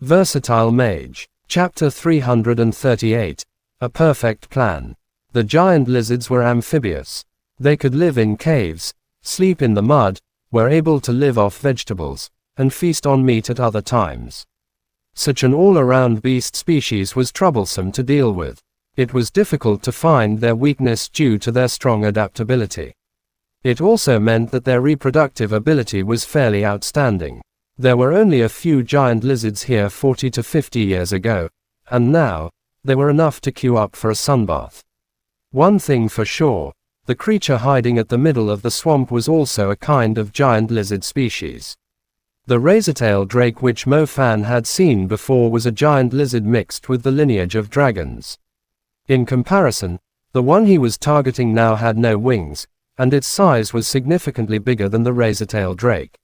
Versatile Mage. Chapter 338. A Perfect Plan. The giant lizards were amphibious. They could live in caves, sleep in the mud, were able to live off vegetables, and feast on meat at other times. Such an all-around beast species was troublesome to deal with. It was difficult to find their weakness due to their strong adaptability. It also meant that their reproductive ability was fairly outstanding. There were only a few giant lizards here 40 to 50 years ago, and now, they were enough to queue up for a sunbath. One thing for sure, the creature hiding at the middle of the swamp was also a kind of giant lizard species. The razor-tail drake which Mo Fan had seen before was a giant lizard mixed with the lineage of dragons. In comparison, the one he was targeting now had no wings, and its size was significantly bigger than the razor-tail drake.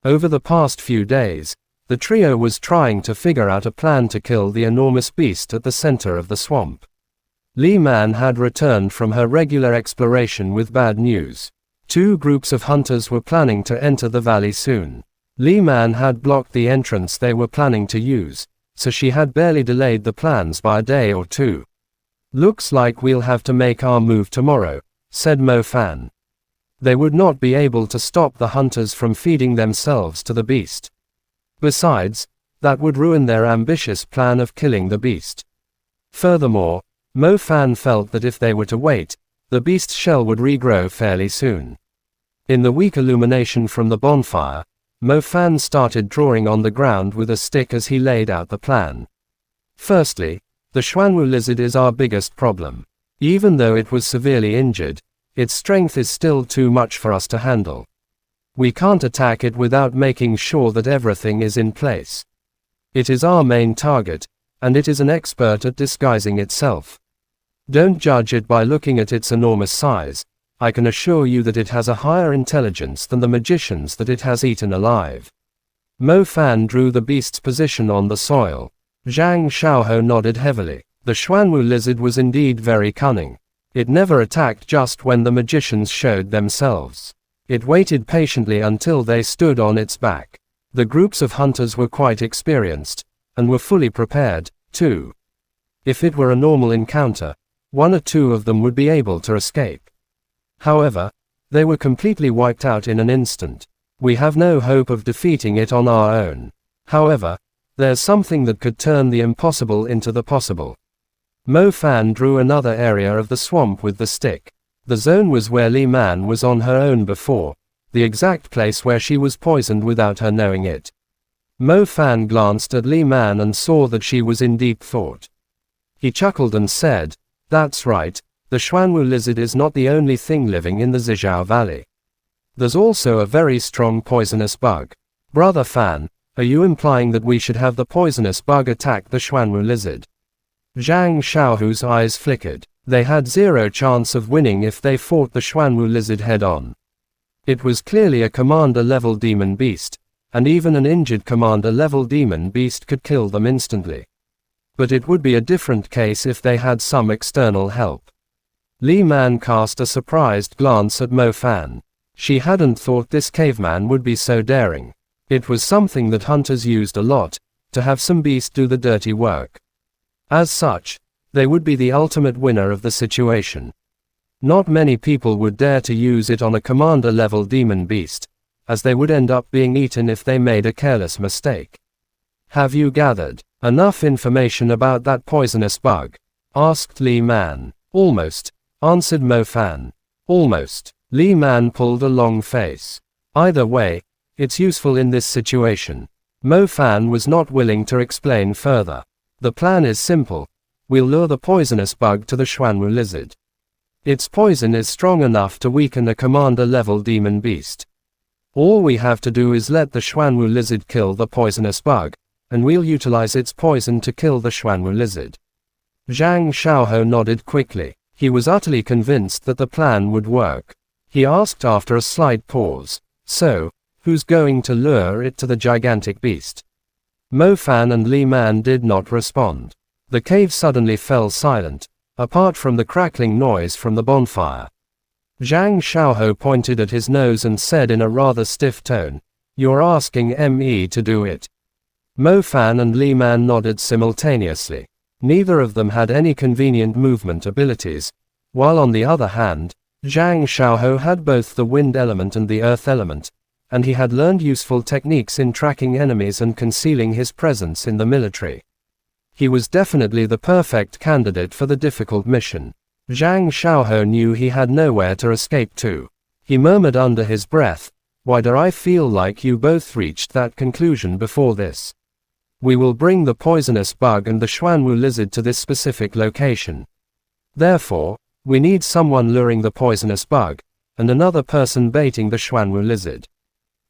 Over the past few days, the trio was trying to figure out a plan to kill the enormous beast at the center of the swamp. Li Man had returned from her regular exploration with bad news. Two groups of hunters were planning to enter the valley soon. Li Man had blocked the entrance they were planning to use, so she had barely delayed the plans by a day or two. "Looks like we'll have to make our move tomorrow," said Mo Fan. They would not be able to stop the hunters from feeding themselves to the beast. Besides, that would ruin their ambitious plan of killing the beast. Furthermore, Mo Fan felt that if they were to wait, the beast's shell would regrow fairly soon. In the weak illumination from the bonfire, Mo Fan started drawing on the ground with a stick as he laid out the plan. Firstly, the Xuanwu lizard is our biggest problem. Even though it was severely injured, its strength is still too much for us to handle. We can't attack it without making sure that everything is in place. It is our main target, and it is an expert at disguising itself. Don't judge it by looking at its enormous size. I can assure you that it has a higher intelligence than the magicians that it has eaten alive. Mo Fan drew the beast's position on the soil. Zhang Xiaohou nodded heavily. The Xuanwu lizard was indeed very cunning. It never attacked just when the magicians showed themselves. It waited patiently until they stood on its back. The groups of hunters were quite experienced, and were fully prepared, too. If it were a normal encounter, one or two of them would be able to escape. However, they were completely wiped out in an instant. We have no hope of defeating it on our own. However, there's something that could turn the impossible into the possible. Mo Fan drew another area of the swamp with the stick. The zone was where Li Man was on her own before, the exact place where she was poisoned without her knowing it. Mo Fan glanced at Li Man and saw that she was in deep thought. He chuckled and said, "That's right, the Xuanwu lizard is not the only thing living in the Zizhao Valley. There's also a very strong poisonous bug. Brother Fan, are you implying that we should have the poisonous bug attack the Xuanwu lizard?" Zhang Xiaohu's eyes flickered. They had zero chance of winning if they fought the Xuanwu lizard head-on. It was clearly a commander-level demon beast, and even an injured commander-level demon beast could kill them instantly. But it would be a different case if they had some external help. Li Man cast a surprised glance at Mo Fan. She hadn't thought this caveman would be so daring. It was something that hunters used a lot, to have some beast do the dirty work. As such, they would be the ultimate winner of the situation. Not many people would dare to use it on a commander-level demon beast, as they would end up being eaten if they made a careless mistake. "Have you gathered enough information about that poisonous bug?" asked Li Man. "Almost," answered Mo Fan. "Almost." Li Man pulled a long face. "Either way, it's useful in this situation." Mo Fan was not willing to explain further. "The plan is simple. We'll lure the poisonous bug to the Xuanwu lizard. Its poison is strong enough to weaken a commander-level demon beast. All we have to do is let the Xuanwu lizard kill the poisonous bug, and we'll utilize its poison to kill the Xuanwu lizard." Zhang Xiaohou nodded quickly. He was utterly convinced that the plan would work. He asked after a slight pause, "So, who's going to lure it to the gigantic beast?" Mo Fan and Li Man did not respond. The cave suddenly fell silent, apart from the crackling noise from the bonfire. Zhang Xiaohou pointed at his nose and said in a rather stiff tone, "You're asking Me to do it." Mo Fan and Li Man nodded simultaneously. Neither of them had any convenient movement abilities, while on the other hand, Zhang Xiaohou had both the wind element and the earth element, and he had learned useful techniques in tracking enemies and concealing his presence in the military. He was definitely the perfect candidate for the difficult mission. Zhang Xiaohou knew he had nowhere to escape to. He murmured under his breath, "Why do I feel like you both reached that conclusion before this? We will bring the poisonous bug and the Xuanwu lizard to this specific location. Therefore, we need someone luring the poisonous bug, and another person baiting the Xuanwu lizard."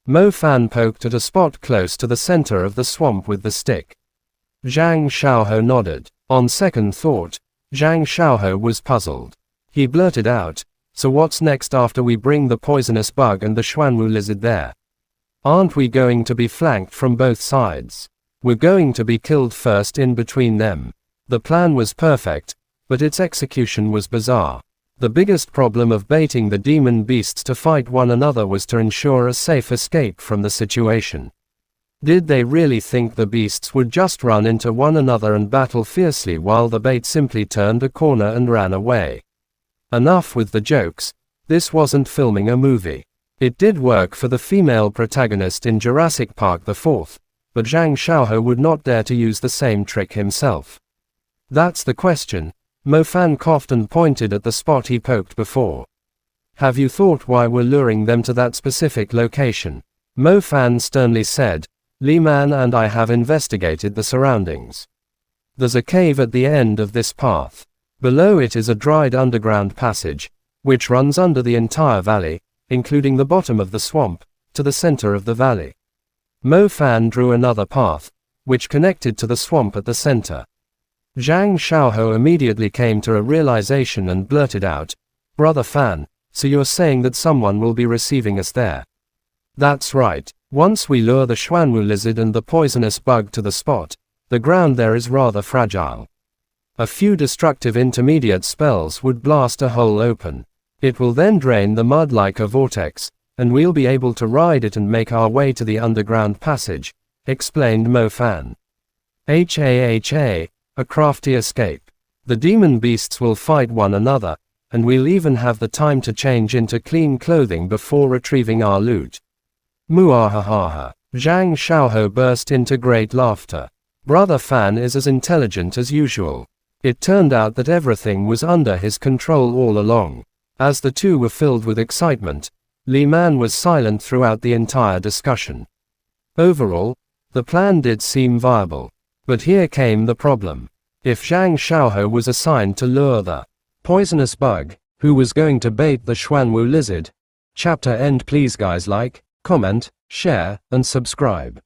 Mo Fan poked at a spot close to the center of the swamp with the stick. Zhang Xiaohou nodded. On second thought, Zhang Xiaohou was puzzled. He blurted out, "So what's next after we bring the poisonous bug and the Xuanwu lizard there? Aren't we going to be flanked from both sides? We're going to be killed first in between them." The plan was perfect, but its execution was bizarre. The biggest problem of baiting the demon beasts to fight one another was to ensure a safe escape from the situation. Did they really think the beasts would just run into one another and battle fiercely while the bait simply turned a corner and ran away? Enough with the jokes, this wasn't filming a movie. It did work for the female protagonist in Jurassic Park the 4th, but Zhang Xiaohou would not dare to use the same trick himself. That's the question. Mo Fan coughed and pointed at the spot he poked before. "Have you thought why we're luring them to that specific location?" Mo Fan sternly said. "Li Man and I have investigated the surroundings. There's a cave at the end of this path. Below it is a dried underground passage, which runs under the entire valley, including the bottom of the swamp, to the center of the valley." Mo Fan drew another path, which connected to the swamp at the center. Zhang Xiaohou immediately came to a realization and blurted out, "Brother Fan, so you're saying that someone will be receiving us there?" "That's right. Once we lure the Xuanwu lizard and the poisonous bug to the spot, the ground there is rather fragile. A few destructive intermediate spells would blast a hole open. It will then drain the mud like a vortex, and we'll be able to ride it and make our way to the underground passage," explained Mo Fan. A crafty escape. The demon beasts will fight one another, and we'll even have the time to change into clean clothing before retrieving our loot. Muahaha. Zhang Xiaohou burst into great laughter. Brother Fan is as intelligent as usual. It turned out that everything was under his control all along. As the two were filled with excitement, Li Man was silent throughout the entire discussion. Overall, the plan did seem viable. But here came the problem. If Zhang Xiaohou was assigned to lure the poisonous bug, who was going to bait the Xuanwu lizard? Chapter end. Please guys like, comment, share, and subscribe.